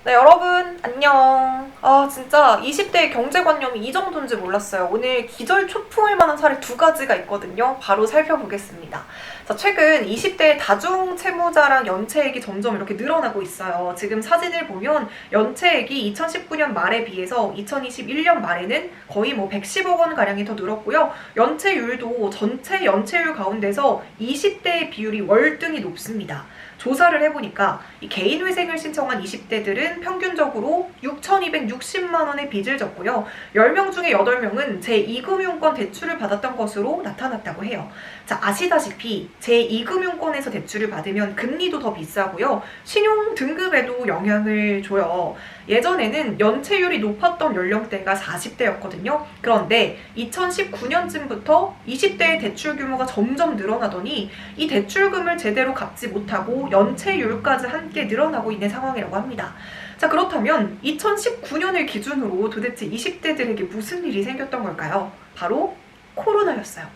네, 여러분 안녕. 진짜 20대의 경제관념이 이 정도인지 몰랐어요. 오늘 기절초풍할 만한 사례 두 가지가 있거든요. 바로 살펴보겠습니다. 자, 최근 20대의 다중채무자랑 연체액이 점점 이렇게 늘어나고 있어요. 지금 사진을 보면 연체액이 2019년 말에 비해서 2021년 말에는 거의 110억 원 가량이 더 늘었고요. 연체율도 전체 연체율 가운데서 20대의 비율이 월등히 높습니다. 조사를 해보니까 이 개인회생을 신청한 20대들은 평균적으로 6,260만 원의 빚을 졌고요. 10명 중에 8명은 제2금융권 대출을 받았던 것으로 나타났다고 해요. 자, 아시다시피 제2금융권에서 대출을 받으면 금리도 더 비싸고요. 신용 등급에도 영향을 줘요. 예전에는 연체율이 높았던 연령대가 40대였거든요. 그런데 2019년쯤부터 20대의 대출 규모가 점점 늘어나더니 이 대출금을 제대로 갚지 못하고 연체율까지 함께 늘어나고 있는 상황이라고 합니다. 자, 그렇다면 2019년을 기준으로 도대체 20대들에게 무슨 일이 생겼던 걸까요? 바로 코로나였어요.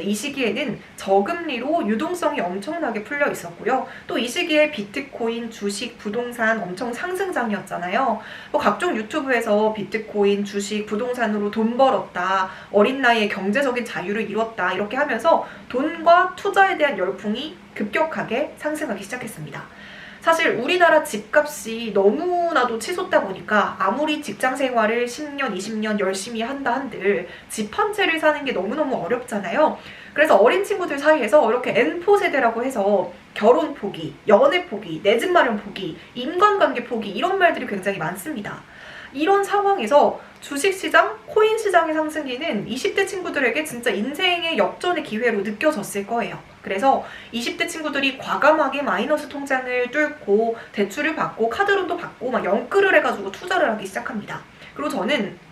이 시기에는 저금리로 유동성이 엄청나게 풀려 있었고요. 또 이 시기에 비트코인, 주식, 부동산 엄청 상승장이었잖아요. 각종 유튜브에서 비트코인, 주식, 부동산으로 돈 벌었다, 어린 나이에 경제적인 자유를 이뤘다 이렇게 하면서 돈과 투자에 대한 열풍이 급격하게 상승하기 시작했습니다. 사실 우리나라 집값이 너무나도 치솟다 보니까 아무리 직장 생활을 10년, 20년 열심히 한다 한들 집 한 채를 사는 게 너무너무 어렵잖아요. 그래서 어린 친구들 사이에서 이렇게 N포 세대라고 해서 결혼 포기, 연애 포기, 내 집 마련 포기, 인간관계 포기 이런 말들이 굉장히 많습니다. 이런 상황에서 주식시장, 코인시장의 상승기는 20대 친구들에게 진짜 인생의 역전의 기회로 느껴졌을 거예요. 그래서 20대 친구들이 과감하게 마이너스 통장을 뚫고 대출을 받고 카드론도 받고 막 영끌을 해가지고 투자를 하기 시작합니다. 그리고 저는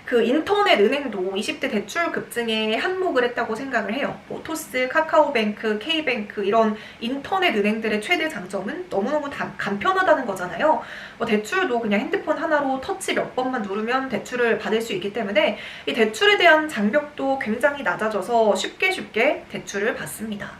그 인터넷 은행도 20대 대출 급증에 한몫을 했다고 생각을 해요. 토스, 카카오뱅크, K뱅크 이런 인터넷 은행들의 최대 장점은 너무너무 간편하다는 거잖아요. 대출도 그냥 핸드폰 하나로 터치 몇 번만 누르면 대출을 받을 수 있기 때문에 이 대출에 대한 장벽도 굉장히 낮아져서 쉽게 대출을 받습니다.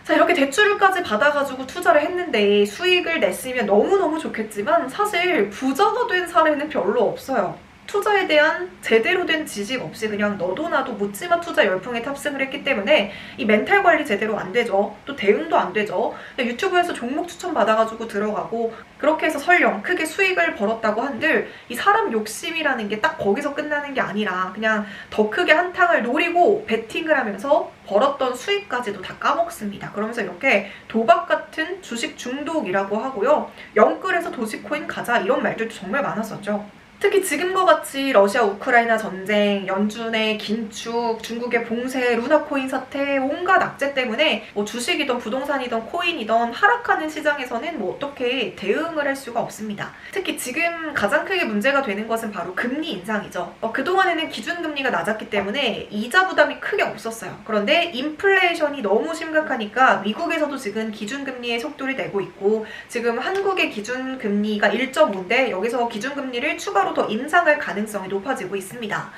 자, 이렇게 대출을까지 받아가지고 투자를 했는데 수익을 냈으면 너무너무 좋겠지만 사실 부자가 된 사례는 별로 없어요. 투자에 대한 제대로 된 지식 없이 그냥 너도 나도 묻지마 투자 열풍에 탑승을 했기 때문에 이 멘탈 관리 제대로 안 되죠. 또 대응도 안 되죠. 유튜브에서 종목 추천 받아가지고 들어가고 그렇게 해서 설령 크게 수익을 벌었다고 한들 이 사람 욕심이라는 게 딱 거기서 끝나는 게 아니라 그냥 더 크게 한탕을 노리고 베팅을 하면서 벌었던 수익까지도 다 까먹습니다. 그러면서 이렇게 도박 같은 주식 중독이라고 하고요. 영끌에서 도시코인 가자 이런 말들도 정말 많았었죠. 특히 지금과 같이 러시아 우크라이나 전쟁, 연준의 긴축, 중국의 봉쇄, 루나코인 사태, 온갖 악재 때문에 주식이든 부동산이든 코인이든 하락하는 시장에서는 어떻게 대응을 할 수가 없습니다. 특히 지금 가장 크게 문제가 되는 것은 바로 금리 인상이죠. 그동안에는 기준금리가 낮았기 때문에 이자 부담이 크게 없었어요. 그런데 인플레이션이 너무 심각하니까 미국에서도 지금 기준금리의 속도를 내고 있고 지금 한국의 기준금리가 1.5인데 여기서 기준금리를 추가로 더 인상할 가능성이 높아지고 있습니다.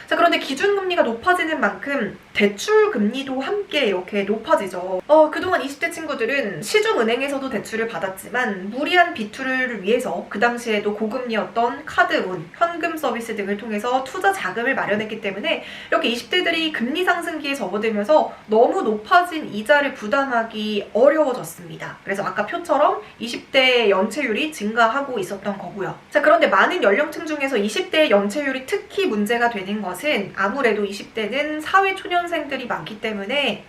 자, 그런데 기준금리가 높아지는 만큼 대출금리도 함께 이렇게 높아지죠. 그동안 20대 친구들은 시중은행에서도 대출을 받았지만 무리한 비투를 위해서 그 당시에도 고금리였던 카드론, 현금 서비스 등을 통해서 투자 자금을 마련했기 때문에 이렇게 20대들이 금리 상승기에 접어들면서 너무 높아진 이자를 부담하기 어려워졌습니다. 그래서 아까 표처럼 20대 연체율이 증가하고 있었던 거고요. 자, 그런데 많은 연령층 중에서 20대의 연체율이 특히 문제가 되는 것은 아무래도 20대는 사회초년생들이 많기 때문에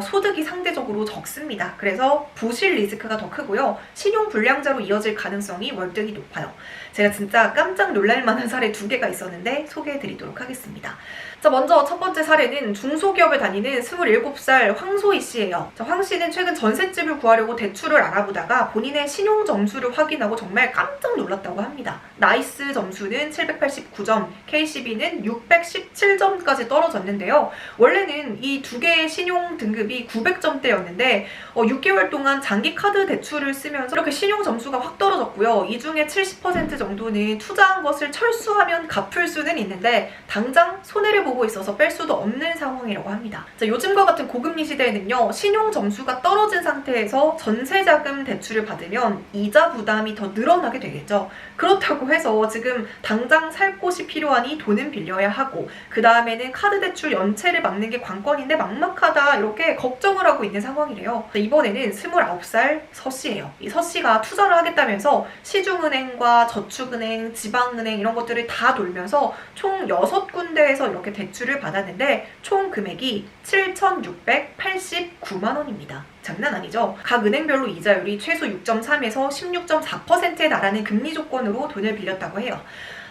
소득이 상대적으로 적습니다. 그래서 부실 리스크가 더 크고요. 신용불량자로 이어질 가능성이 월등히 높아요. 제가 진짜 깜짝 놀랄 만한 사례 2개가 있었는데 소개해드리도록 하겠습니다. 자, 먼저 첫 번째 사례는 중소기업에 다니는 27살 황소희 씨예요. 자, 황 씨는 최근 전셋집을 구하려고 대출을 알아보다가 본인의 신용 점수를 확인하고 정말 깜짝 놀랐다고 합니다. 나이스 점수는 789점, KCB는 617점까지 떨어졌는데요. 원래는 이 두 개의 신용 신용 등급이 900점대였는데 6개월 동안 장기 카드 대출을 쓰면서 이렇게 신용 점수가 확 떨어졌고요. 이 중에 70% 정도는 투자한 것을 철수하면 갚을 수는 있는데 당장 손해를 보고 있어서 뺄 수도 없는 상황이라고 합니다. 자, 요즘과 같은 고금리 시대에는요, 신용 점수가 떨어진 상태에서 전세자금 대출을 받으면 이자 부담이 더 늘어나게 되겠죠. 그렇다고 해서 지금 당장 살 곳이 필요하니 돈은 빌려야 하고, 그 다음에는 카드 대출 연체를 막는 게 관건인데 막막하다, 이렇게 걱정을 하고 있는 상황이래요. 이번에는 29살 서씨예요. 이 서씨가 투자를 하겠다면서 시중은행과 저축은행, 지방은행 이런 것들을 다 돌면서 총 6군데에서 이렇게 대출을 받았는데 총 금액이 7,689만 원입니다. 장난 아니죠? 각 은행별로 이자율이 최소 6.3에서 16.4%에 달하는 금리 조건으로 돈을 빌렸다고 해요.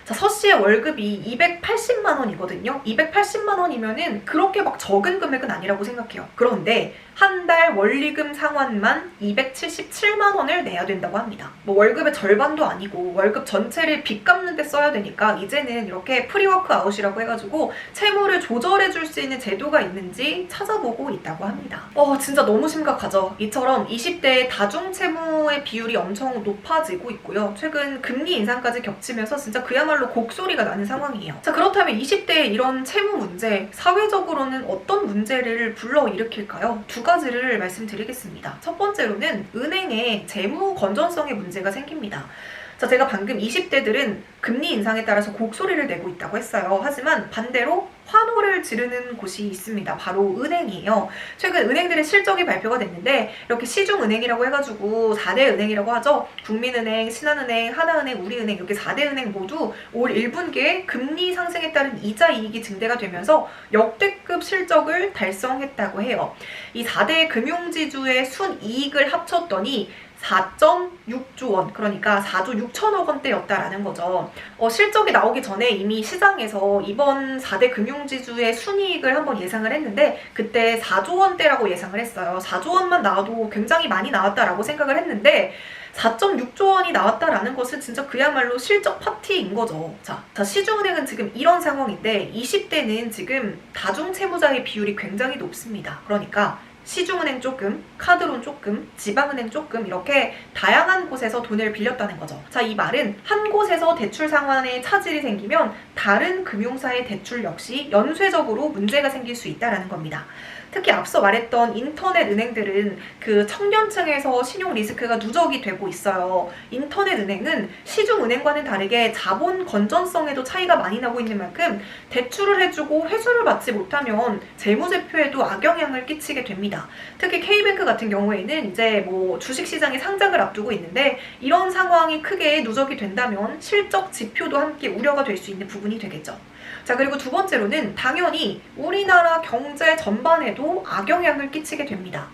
자, 서씨의 월급이 280만 원이거든요. 280만 원이면은 그렇게 막 적은 금액은 아니라고 생각해요. 그런데 한 달 원리금 상환만 277만 원을 내야 된다고 합니다. 뭐 월급의 절반도 아니고 월급 전체를 빚 갚는 데 써야 되니까 이제는 이렇게 프리워크 아웃이라고 해가지고 채무를 조절해 줄 수 있는 제도가 있는지 찾아보고 있다고 합니다. 진짜 너무 심각하죠. 이처럼 20대의 다중채무의 비율이 엄청 높아지고 있고요. 최근 금리 인상까지 겹치면서 진짜 그야말로 곡소리가 나는 상황이에요. 자, 그렇다면 20대의 이런 채무 문제, 사회적으로는 어떤 문제를 불러일으킬까요? 두 가지를 말씀드리겠습니다. 첫 번째로는 은행의 재무 건전성에 문제가 생깁니다. 자, 제가 방금 20대들은 금리 인상에 따라서 곡소리를 내고 있다고 했어요. 하지만 반대로 환호를 지르는 곳이 있습니다. 바로 은행이에요. 최근 은행들의 실적이 발표가 됐는데 이렇게 시중은행이라고 해가지고 4대 은행이라고 하죠. 국민은행, 신한은행, 하나은행, 우리은행 이렇게 4대 은행 모두 올 1분기에 금리 상승에 따른 이자 이익이 증대가 되면서 역대급 실적을 달성했다고 해요. 이 4대 금융지주의 순이익을 합쳤더니 4.6조 원, 그러니까 4조 6천억 원대였다라는 거죠. 실적이 나오기 전에 이미 시장에서 이번 4대 금융지주의 순이익을 한번 예상을 했는데 그때 4조 원대라고 예상을 했어요. 4조 원만 나와도 굉장히 많이 나왔다라고 생각을 했는데 4.6조 원이 나왔다라는 것은 진짜 그야말로 실적 파티인 거죠. 자, 시중은행은 지금 이런 상황인데 20대는 지금 다중채무자의 비율이 굉장히 높습니다. 그러니까 시중은행 조금, 카드론 조금, 지방은행 조금 이렇게 다양한 곳에서 돈을 빌렸다는 거죠. 자, 이 말은 한 곳에서 대출 상환에 차질이 생기면 다른 금융사의 대출 역시 연쇄적으로 문제가 생길 수 있다는 겁니다. 특히 앞서 말했던 인터넷 은행들은 그 청년층에서 신용 리스크가 누적이 되고 있어요. 인터넷 은행은 시중 은행과는 다르게 자본 건전성에도 차이가 많이 나고 있는 만큼 대출을 해주고 회수를 받지 못하면 재무제표에도 악영향을 끼치게 됩니다. 특히 K뱅크 같은 경우에는 이제 뭐 주식시장에 상장을 앞두고 있는데 이런 상황이 크게 누적이 된다면 실적 지표도 함께 우려가 될 수 있는 부분이 되겠죠. 자, 그리고 두 번째로는 당연히 우리나라 경제 전반에도 악영향을 끼치게 됩니다.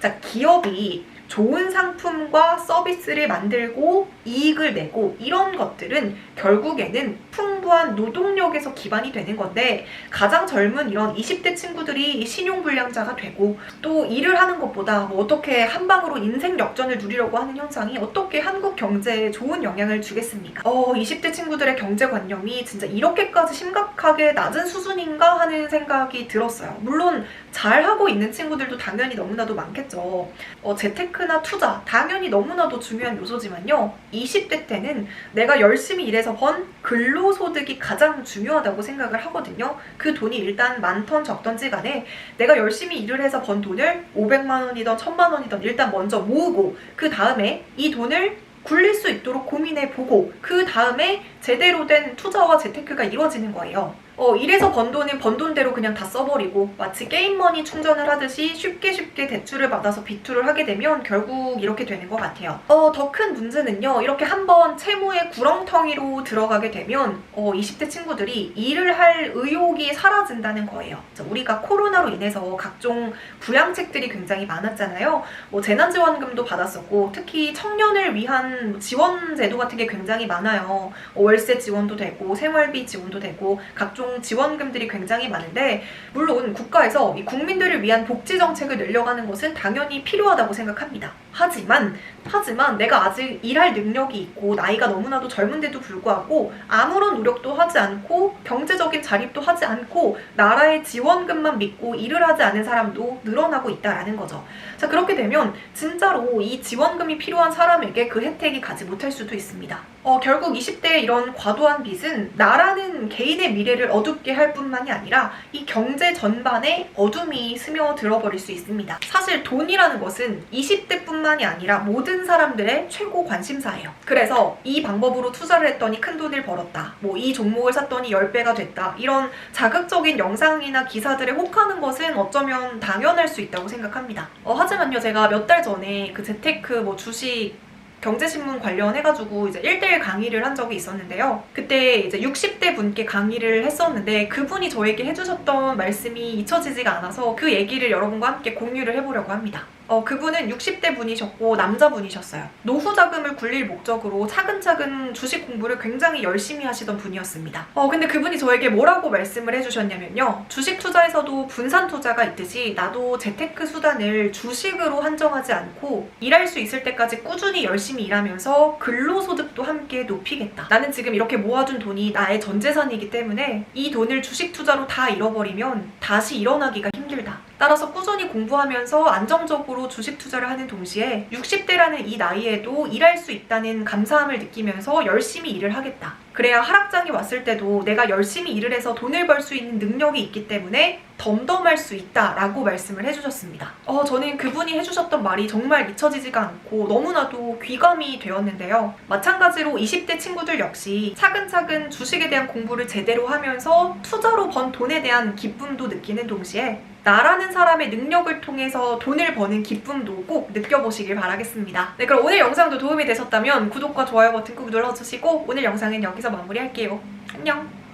자, 기업이 좋은 상품과 서비스를 만들고 이익을 내고 이런 것들은 결국에는 풍부한 노동력에서 기반이 되는 건데 가장 젊은 이런 20대 친구들이 신용불량자가 되고 또 일을 하는 것보다 뭐 어떻게 한 방으로 인생 역전을 누리려고 하는 현상이 어떻게 한국 경제에 좋은 영향을 주겠습니까? 20대 친구들의 경제관념이 진짜 이렇게까지 심각하게 낮은 수준인가 하는 생각이 들었어요. 물론 잘하고 있는 친구들도 당연히 너무나도 많겠죠. 재테크나 투자 당연히 너무나도 중요한 요소지만요. 20대 때는 내가 열심히 일해서 번 근로소득이 가장 중요하다고 생각을 하거든요. 그 돈이 일단 많던 적던지 간에 내가 열심히 일을 해서 번 돈을 500만 원이든 1000만 원이든 일단 먼저 모으고 그 다음에 이 돈을 굴릴 수 있도록 고민해보고 그 다음에 제대로 된 투자와 재테크가 이루어지는 거예요. 일해서 번 돈은 번 돈대로 그냥 다 써버리고 마치 게임머니 충전을 하듯이 쉽게 대출을 받아서 비투를 하게 되면 결국 이렇게 되는 것 같아요. 더 큰 문제는요. 이렇게 한번 채무의 구렁텅이로 들어가게 되면 20대 친구들이 일을 할 의욕이 사라진다는 거예요. 우리가 코로나로 인해서 각종 부양책들이 굉장히 많았잖아요. 재난지원금도 받았었고 특히 청년을 위한 지원 제도 같은 게 굉장히 많아요. 월세 지원도 되고 생활비 지원도 되고 각종 지원금들이 굉장히 많은데 물론 국가에서 이 국민들을 위한 복지 정책을 늘려가는 것은 당연히 필요하다고 생각합니다. 하지만 내가 아직 일할 능력이 있고 나이가 너무나도 젊은데도 불구하고 아무런 노력도 하지 않고 경제적인 자립도 하지 않고 나라의 지원금만 믿고 일을 하지 않은 사람도 늘어나고 있다라는 거죠. 자, 그렇게 되면 진짜로 이 지원금이 필요한 사람에게 그 혜택이 가지 못할 수도 있습니다. 결국 20대의 이런 과도한 빚은 나라는 개인의 미래를 어둡게 할 뿐만이 아니라 이 경제 전반에 어둠이 스며들어 버릴 수 있습니다. 사실 돈이라는 것은 20대뿐만이 아니라 모든 사람들의 최고 관심사예요. 그래서 이 방법으로 투자를 했더니 큰 돈을 벌었다, 뭐 이 종목을 샀더니 10배가 됐다, 이런 자극적인 영상이나 기사들에 혹하는 것은 어쩌면 당연할 수 있다고 생각합니다. 하지만요, 제가 몇 달 전에 그 재테크 뭐 주식 경제신문 관련해가지고 이제 1대1 강의를 한 적이 있었는데요. 그때 이제 60대 분께 강의를 했었는데 그분이 저에게 해주셨던 말씀이 잊혀지지가 않아서 그 얘기를 여러분과 함께 공유를 해보려고 합니다. 그분은 60대 분이셨고 남자분이셨어요. 노후 자금을 굴릴 목적으로 차근차근 주식 공부를 굉장히 열심히 하시던 분이었습니다. 근데 그분이 저에게 뭐라고 말씀을 해주셨냐면요. 주식 투자에서도 분산 투자가 있듯이 나도 재테크 수단을 주식으로 한정하지 않고 일할 수 있을 때까지 꾸준히 열심히 일하면서 근로소득도 함께 높이겠다. 나는 지금 이렇게 모아둔 돈이 나의 전 재산이기 때문에 이 돈을 주식 투자로 다 잃어버리면 다시 일어나기가 힘들다. 따라서 꾸준히 공부하면서 안정적으로 주식 투자를 하는 동시에 60대라는 이 나이에도 일할 수 있다는 감사함을 느끼면서 열심히 일을 하겠다. 그래야 하락장이 왔을 때도 내가 열심히 일을 해서 돈을 벌 수 있는 능력이 있기 때문에 덤덤할 수 있다라고 말씀을 해주셨습니다. 저는 그분이 해주셨던 말이 정말 잊혀지지가 않고 너무나도 귀감이 되었는데요. 마찬가지로 20대 친구들 역시 차근차근 주식에 대한 공부를 제대로 하면서 투자로 번 돈에 대한 기쁨도 느끼는 동시에 나라는 사람의 능력을 통해서 돈을 버는 기쁨도 꼭 느껴보시길 바라겠습니다. 네, 그럼 오늘 영상도 도움이 되셨다면 구독과 좋아요 버튼 꾹 눌러주시고 오늘 영상은 여기서 마무리할게요. 안녕!